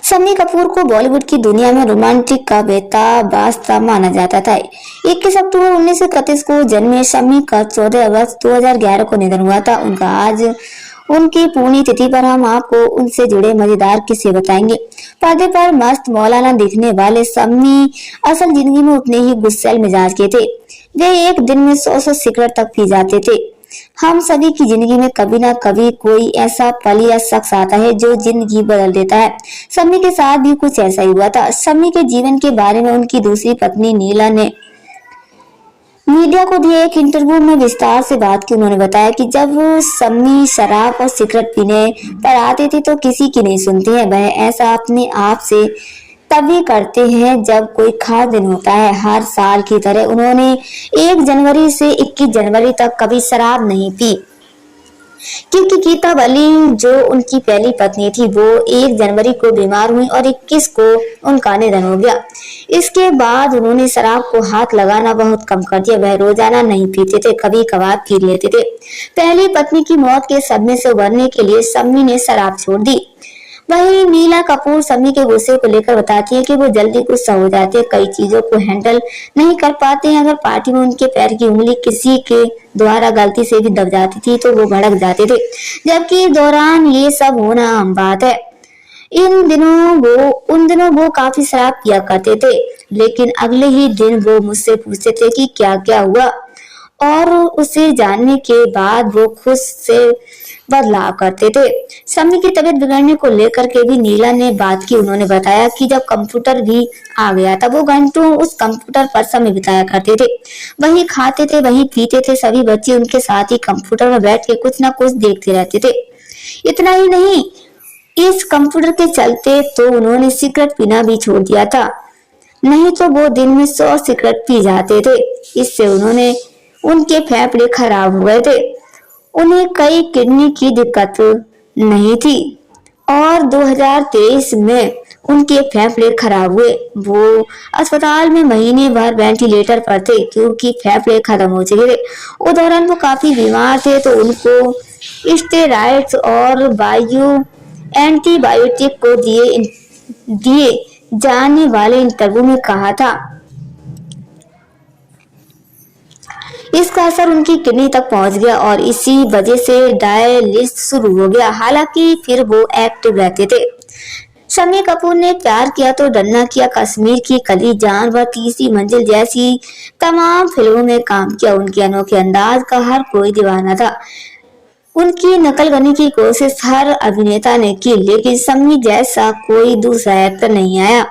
शम्मी कपूर को बॉलीवुड की दुनिया में रोमांटिक का बेताब वास्ता माना जाता था। 21 अक्टूबर 1931 को जन्मे शम्मी का 14 अगस्त 2011 को निधन हुआ था। उनका आज उनकी पूर्ण तिथि पर हम आपको उनसे जुड़े मजेदार किस्से बताएंगे। पर्दे पर मस्त मौलाना दिखने वाले शम्मी असल जिंदगी में उतने ही गुस्सैल मिजाज के थे। वे एक दिन में 100 सिगरेट तक पी जाते थे। हम सभी की जिंदगी में कभी ना कभी कोई ऐसा पल या शख्स आता है जो जिंदगी बदल देता है। शम्मी के साथ भी कुछ ऐसा ही हुआ था। शम्मी के जीवन के बारे में उनकी दूसरी पत्नी नीला ने मीडिया को दिए एक इंटरव्यू में विस्तार से बात की। उन्होंने बताया कि जब शम्मी शराब और सिगरेट पीने पर आते थे तो किसी की नहीं सुनते हैं। वह ऐसा अपने आप से तभी करते हैं जब कोई खास दिन होता है। हर साल की तरह उन्होंने 1 जनवरी से 21 जनवरी तक कभी शराब नहीं पी, क्योंकि गीता बली जो उनकी पहली पत्नी थी वो 1 जनवरी को बीमार हुई और 21 को उनका निधन हो गया। इसके बाद उन्होंने शराब को हाथ लगाना बहुत कम कर दिया। वह रोजाना नहीं पीते थे, कभी कभार पी लेते थे। पहली पत्नी की मौत के सदमे से उबरने के लिए शम्मी ने शराब छोड़ दी। वहीं नीला कपूर शम्मी के गुस्से को लेकर बताती है कि वो जल्दी गुस्सा हो जाते हैं, कई चीजों को हैंडल नहीं कर पाते हैं। अगर पार्टी में उनके पैर की उंगली किसी के द्वारा गलती से भी दब जाती थी तो वो भड़क जाते थे, जबकि दौरान ये सब होना आम बात है। उन दिनों वो काफी शराब पिया करते थे, लेकिन अगले ही दिन वो मुझसे पूछते थे कि क्या क्या हुआ, और उसे जानने के बाद वो खुद से बदलाव करते थे। शम्मी की तबीयत बिगड़ने को लेकर के भी नीला ने बात की। उन्होंने बताया कि जब कंप्यूटर भी आ गया था वो घंटों उस कंप्यूटर पर समय बिताया करते थे, वही खाते थे, वही पीते थे। सभी बच्चे उनके साथ ही कंप्यूटर में बैठ के कुछ ना कुछ देखते रहते थे। इतना ही नहीं, इस कंप्यूटर के चलते तो उन्होंने सिगरेट पीना भी छोड़ दिया था, नहीं तो वो दिन में 100 सिगरेट पी जाते थे। इससे उनके फेफड़े खराब हो गए थे। उन्हें कई किडनी की दिक्कत नहीं थी और 2023 में उनके फेफड़े खराब हुए। वो अस्पताल में महीने भर वेंटिलेटर पर थे क्योंकि फेफड़े खत्म हो चुके थे। उस दौरान वो काफी बीमार थे तो उनको स्टेरॉइड्स और एंटीबायोटिक को दिए जाने वाले इंटरव्यू में कहा था। इसका असर उनकी किडनी तक पहुंच गया और इसी वजह से डायलिसिस शुरू हो गया। हालांकि फिर वो एक्टिव रहते थे। शम्मी कपूर ने प्यार किया तो डरना किया, कश्मीर की कली, जान व तीसरी मंजिल जैसी तमाम फिल्मों में काम किया। उनके अनोखे अंदाज का हर कोई दीवाना था। उनकी नकल करने की कोशिश हर अभिनेता ने की, लेकिन शम्मी जैसा कोई दूसरा एक्टर नहीं आया।